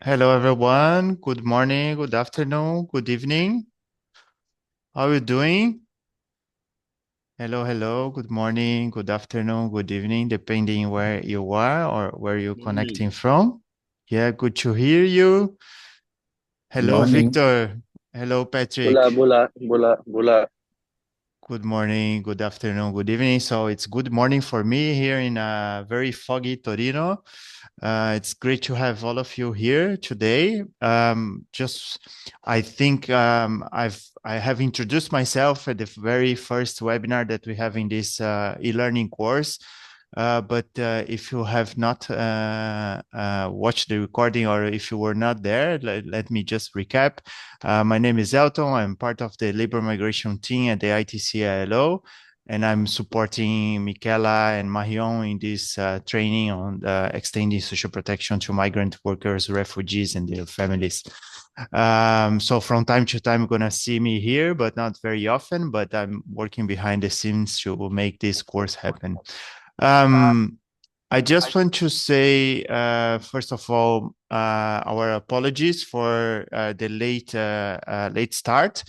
Hello, everyone. Good morning, good afternoon, good evening. How are you doing? Hello, hello. Good morning, good afternoon, good evening, depending where you are or where you're Mm, connecting from. Yeah, good to hear you. Hello, morning. Victor. Hello, Bola, Patrick. bola, bola, bola. Good morning, good afternoon, good evening. So it's good morning for me here in a very foggy Torino. It's great to have all of you here today. I think I have introduced myself at the very first webinar that we have in this e-learning course. But if you have not watched the recording or if you were not there, let me just recap. My name is Elton. I'm part of the labor migration team at the ITC-ILO, and I'm supporting Michela and Marion in this training on extending social protection to migrant workers, refugees, and their families. So from time to time, you're gonna see me here, but not very often. But I'm working behind the scenes to make this course happen. Um, I just want to say, first of all, our apologies for the late start,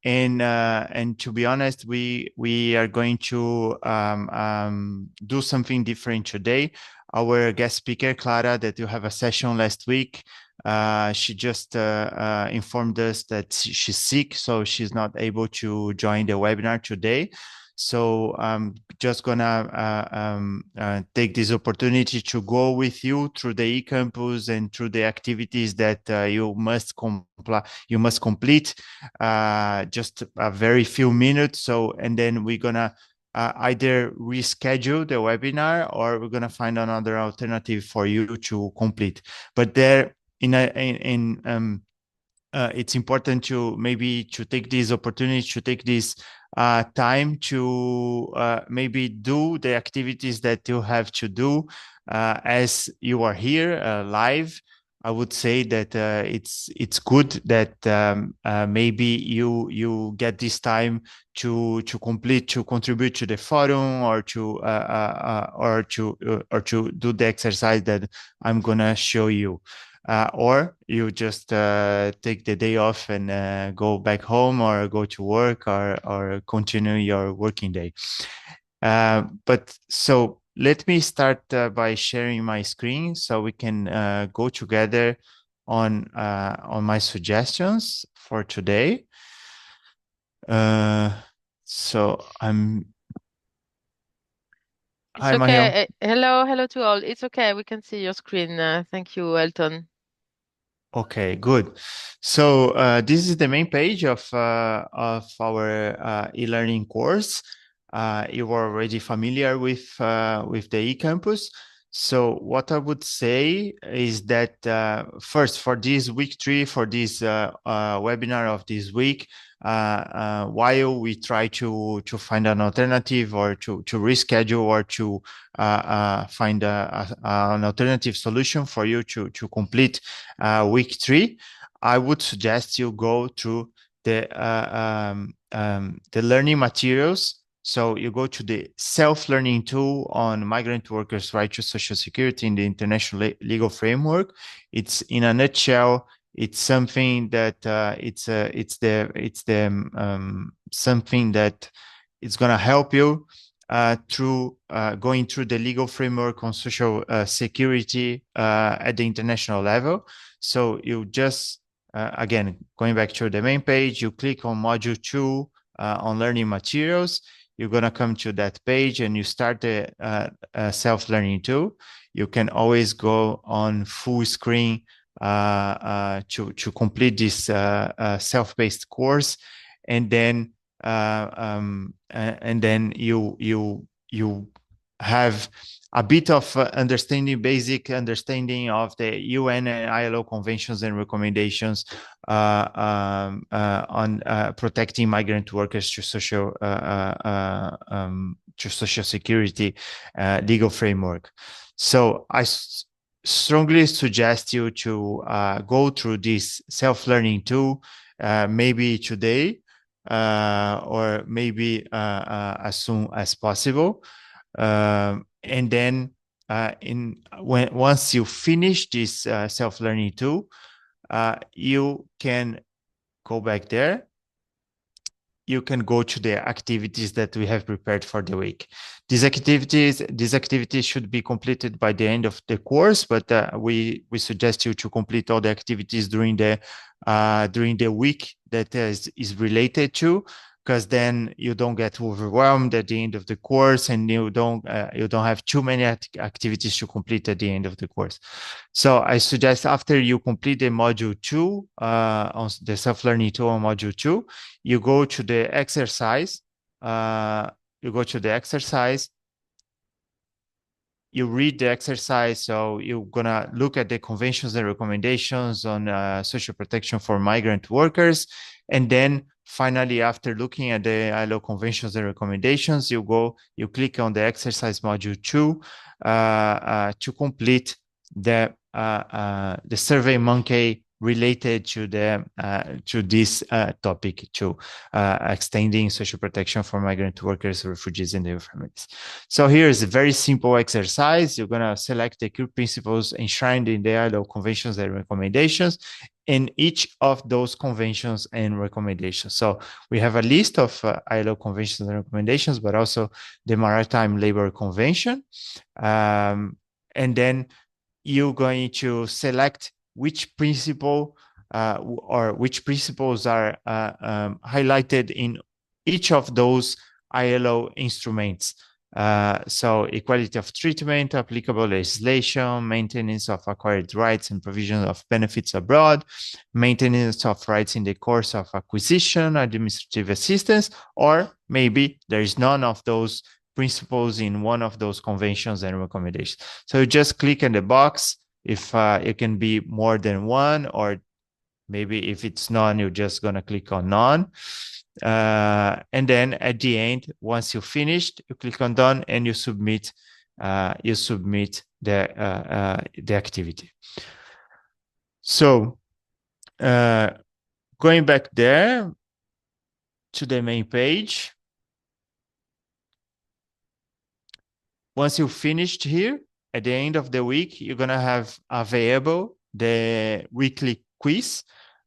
and to be honest, we are going to do something different today. Our guest speaker, Clara, that you have a session last week, she just informed us that she's sick, so she's not able to join the webinar today. So I'm just gonna take this opportunity to go with you through the eCampus and through the activities that you must complete. Just a very few minutes. So, and then we're gonna either reschedule the webinar or we're gonna find another alternative for you to complete. But there, it's important to maybe to take this opportunity to take this time to maybe do the activities that you have to do as you are here live. I would say that it's good that maybe you get this time to contribute to the forum or to do the exercise that I'm gonna show you, or you just take the day off and go back home or go to work or continue your working day. But so let me start by sharing my screen so we can go together on my suggestions for today. Uh, so I'm It's Hi, Marion. okay. Hello to all. It's okay. We can see your screen. Thank you, Elton. Okay, good. So this is the main page of our e-learning course. You are already familiar with the eCampus. So what I would say is that first, for this week 3, for this webinar of this week, while we try to find an alternative or to reschedule or to find an alternative solution for you to complete week 3, I would suggest you go through the learning materials. So you go to the self-learning tool on migrant workers' right to social security in the international legal framework. It's in a nutshell. It's something that something that it's going to help you through going through the legal framework on social security at the international level. So you just, again, going back to the main page, you click on module 2 on learning materials. You're going to come to that page and you start the self-learning tool. You can always go on full screen to complete this self-paced course, and then you have a bit of basic understanding of the UN and ILO conventions and recommendations on protecting migrant workers to social security legal framework. So I strongly suggest you to go through this self-learning tool, maybe today or maybe as soon as possible. And then once you finish this self-learning tool, you can go back there. You can go to the activities that we have prepared for the week. These activities should be completed by the end of the course, but we suggest you to complete all the activities during the week that is related to, because then you don't get overwhelmed at the end of the course, and you don't have too many activities to complete at the end of the course. So I suggest after you complete the module 2, on the self-learning tool on module 2, you go to the exercise. You go to the exercise. You read the exercise. So you're gonna look at the conventions and recommendations on social protection for migrant workers, and then finally, after looking at the ILO conventions and recommendations, you click on the exercise module 2 to complete the Survey Monkey related to this topic, to extending social protection for migrant workers, refugees, and their families. So here is a very simple exercise. You're gonna select the key principles enshrined in the ILO conventions and recommendations in each of those conventions and recommendations. So we have a list of ILO conventions and recommendations, but also the Maritime Labor Convention. And then you're going to select which principle or which principles are highlighted in each of those ILO instruments. So equality of treatment, applicable legislation, maintenance of acquired rights and provision of benefits abroad, maintenance of rights in the course of acquisition, administrative assistance, or maybe there is none of those principles in one of those conventions and recommendations. So you just click in the box if it can be more than one, or maybe if it's none, you're just gonna click on none. And then at the end, once you finished, you click on done and you submit the activity. So going back there to the main page, once you finished here, at the end of the week, you're gonna have available the weekly quiz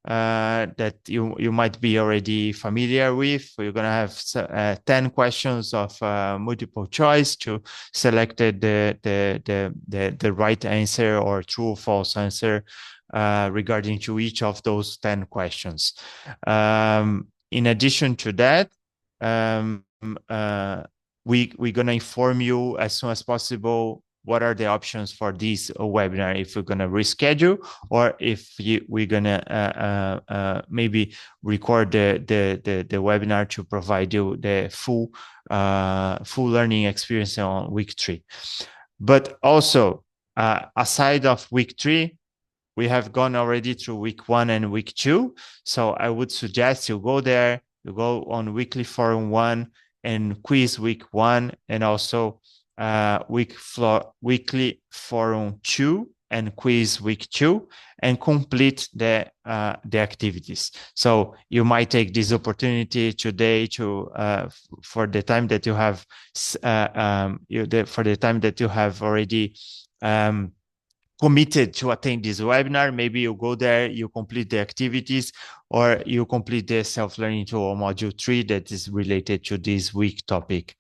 that you might be already familiar with. You're gonna have 10 questions of multiple choice to select the right answer or true or false answer regarding to each of those 10 questions. In addition to that, we're gonna inform you as soon as possible what are the options for this webinar, if we're gonna reschedule or if we're gonna maybe record the webinar to provide you the full learning experience on week 3. But also, aside of week 3, we have gone already through week 1 and week 2. So I would suggest you go there, you go on weekly forum 1 and quiz week 1, and also weekly forum 2 and quiz week 2, and complete the activities. So you might take this opportunity today to for the time that you have for the time that you have already committed to attend this webinar. Maybe you go there, you complete the activities, or you complete the self-learning tool module 3 that is related to this week topic.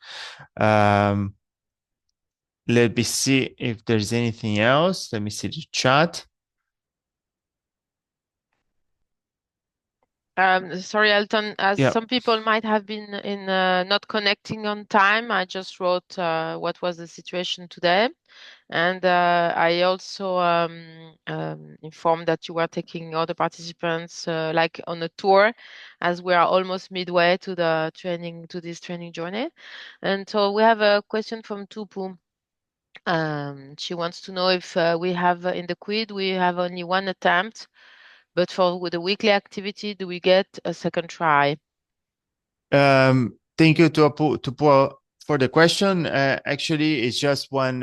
Let me see if there's anything else. Let me see the chat. Sorry, Elton, as some people might have been in not connecting on time, I just wrote what was the situation today. And I also informed that you were taking other participants like on a tour, as we are almost midway to this training journey. And so we have a question from Tupu. She wants to know if we have in the quiz, we have only one attempt, but with the weekly activity, do we get a second try? Thank you for the question. Actually, it's just one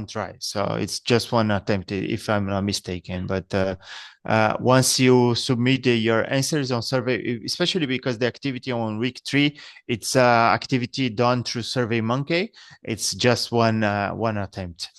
try, so it's just one attempt, if I'm not mistaken. But once you submit your answers on survey, especially because the activity on week 3, it's activity done through SurveyMonkey. It's just one attempt.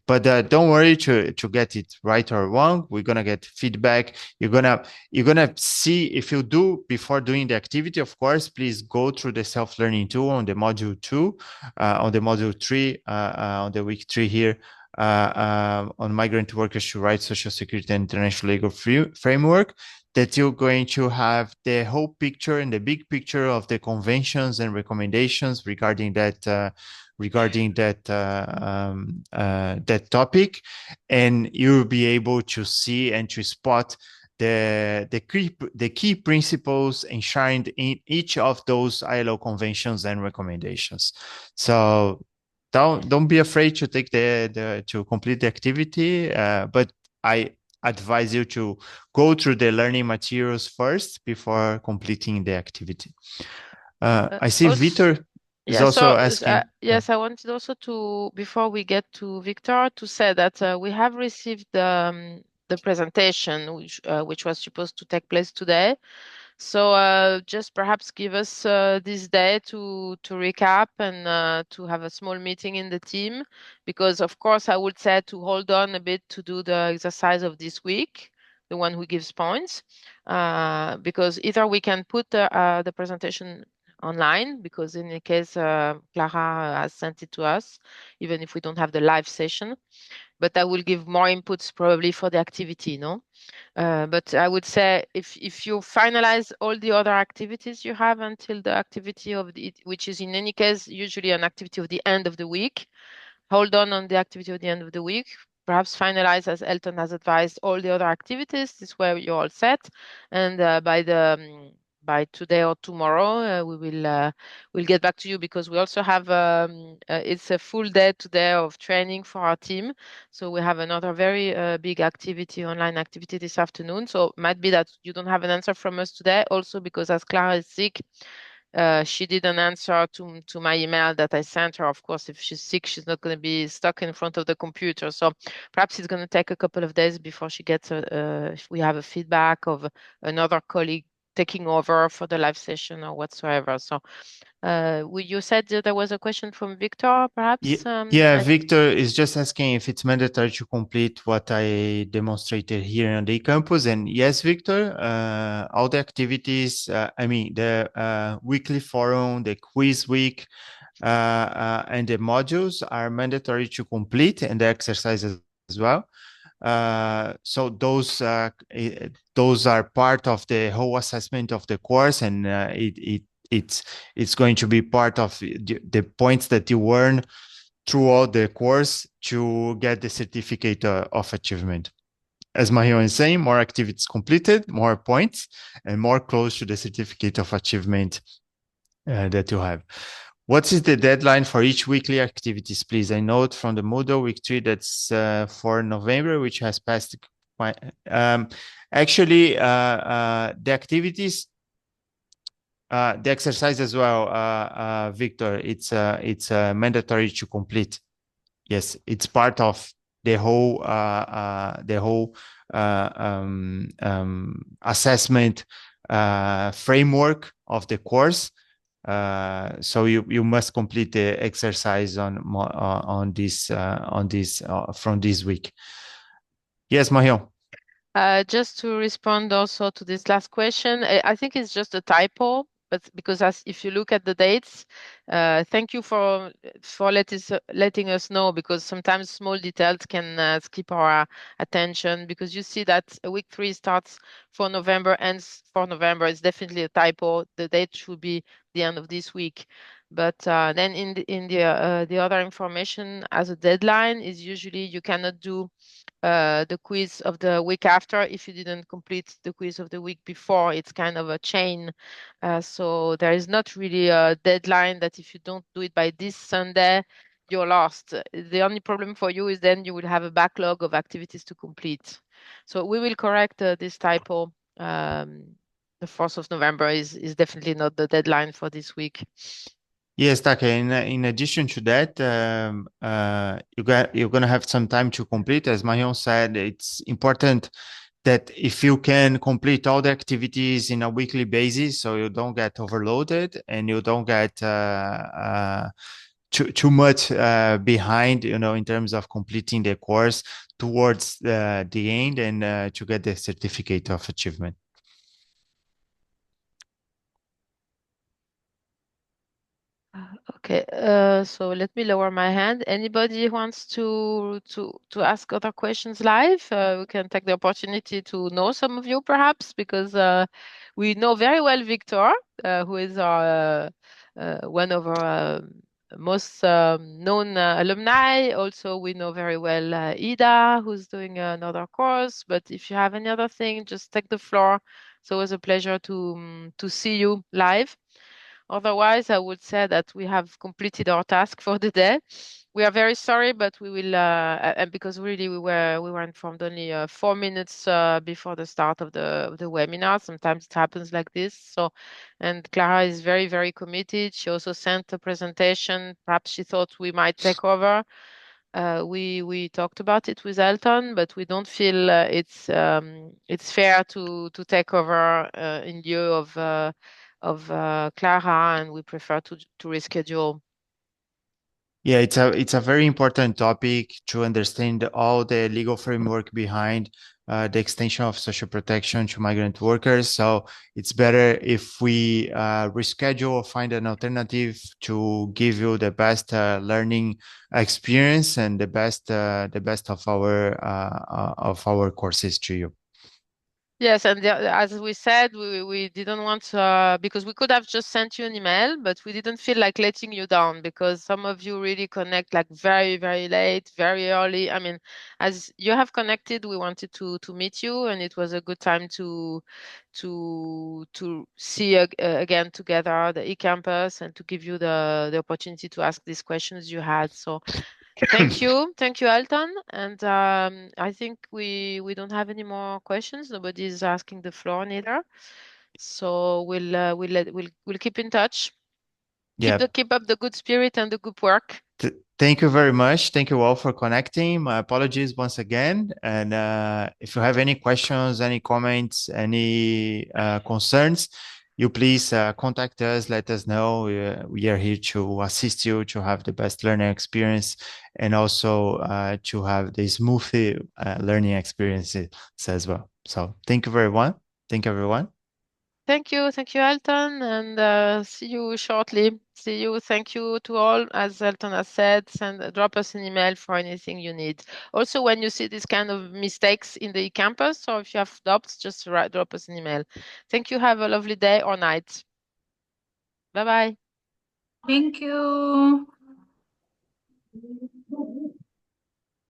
But don't worry to get it right or wrong. We're gonna get feedback. You're gonna see if you do before doing the activity. Of course, please go through the self-learning tool on the module 2, on the module 3, on the week 3 here. On migrant workers to right social security and international legal framework, that you're going to have the whole picture and the big picture of the conventions and recommendations regarding that that topic, and you'll be able to see and to spot the key principles enshrined in each of those ILO conventions and recommendations. So don't be afraid to take to complete the activity, but I advise you to go through the learning materials first before completing the activity. I see Also, Victor is yeah, also asking. yes, I wanted also to, before we get to Victor, to say that we have received the presentation, which was supposed to take place today. So just perhaps give us this day to recap and to have a small meeting in the team, because of course I would say to hold on a bit to do the exercise of this week, the one who gives points, because either we can put the presentation online, because in the case Clara has sent it to us, even if we don't have the live session, but I will give more inputs probably for the activity, no? But I would say if you finalize all the other activities you have until the activity of which is in any case usually an activity of the end of the week, hold on the activity of the end of the week. Perhaps finalize, as Elton has advised, all the other activities. This way you're all set, and by today or tomorrow, we'll get back to you, because we also have it's a full day today of training for our team. So we have another very big activity, online activity this afternoon. So it might be that you don't have an answer from us today, also because as Clara is sick, she didn't answer to my email that I sent her. Of course, if she's sick, she's not going to be stuck in front of the computer. So perhaps it's going to take a couple of days before she gets if we have a feedback of another colleague taking over for the live session or whatsoever. So you said that there was a question from Victor, perhaps? Yeah, Victor is just asking if it's mandatory to complete what I demonstrated here on the campus. And yes, Victor, all the activities, I mean, the weekly forum, the quiz week, and the modules are mandatory to complete, and the exercises as well. So those are part of the whole assessment of the course, and it's going to be part of the points that you earn throughout the course to get the certificate of achievement. As Marion is saying, more activities completed, more points, and more close to the certificate of achievement that you have. What is the deadline for each weekly activities, please? I note from the Moodle week 3 that's for November, which has passed. Actually, the activities, the exercise as well, Victor, it's mandatory to complete. Yes, it's part of the whole assessment framework of the course. So you must complete the exercise on this from this week. Yes, Marion. Just to respond also to this last question, I think it's just a typo, but because if you look at the dates, thank you for letting us know, because sometimes small details can skip our attention, because you see that week 3 starts for November, ends for November. It's definitely a typo. The date should be the end of this week. But then in the other information as a deadline is usually you cannot do the quiz of the week after if you didn't complete the quiz of the week before. It's kind of a chain. So there is not really a deadline that if you don't do it by this Sunday, you're lost. The only problem for you is then you will have a backlog of activities to complete. So we will correct this typo. The 4th of November is definitely not the deadline for this week. Yes, Taka. In addition to that, you're gonna have some time to complete. As Marion said, it's important that if you can complete all the activities in a weekly basis, so you don't get overloaded and you don't get too much behind, in terms of completing the course towards the end and to get the certificate of achievement. Okay, so let me lower my hand. Anybody wants to ask other questions live? We can take the opportunity to know some of you perhaps because we know very well Victor, who is our one of our most known alumni. Also, we know very well Ida, who's doing another course. But if you have any other thing, just take the floor. It's always a pleasure to see you live. Otherwise, I would say that we have completed our task for the day. We are very sorry, but we will, and because really we were informed only 4 minutes before the start of the webinar. Sometimes it happens like this. So, and Clara is very, very committed. She also sent a presentation. Perhaps she thought we might take over. We talked about it with Elton, but we don't feel it's fair to take over in lieu of Clara, and we prefer to reschedule. Yeah, it's a very important topic to understand all the legal framework behind the extension of social protection to migrant workers. So it's better if we reschedule or find an alternative to give you the best learning experience and the best of our courses to you. Yes, and as we said, we didn't want because we could have just sent you an email, but we didn't feel like letting you down because some of you really connect like very, very late, very early. I mean, as you have connected, we wanted to meet you, and it was a good time to see again together the ecampus and to give you the opportunity to ask these questions you had. So thank you, Alton. And I think we don't have any more questions. Nobody is asking the floor neither. So we'll keep in touch. Yeah. Keep up the good spirit and the good work. Thank you very much. Thank you all for connecting. My apologies once again. And if you have any questions, any comments, any concerns, you please contact us. Let us know. We are here to assist you to have the best learning experience and also to have the smooth learning experiences as well. So thank you, everyone. Thank you, everyone. Thank you, Elton, and see you shortly. See you. Thank you to all. As Elton has said, drop us an email for anything you need. Also, when you see this kind of mistakes in the campus, or if you have doubts, just drop us an email. Thank you. Have a lovely day or night. Bye bye. Thank you.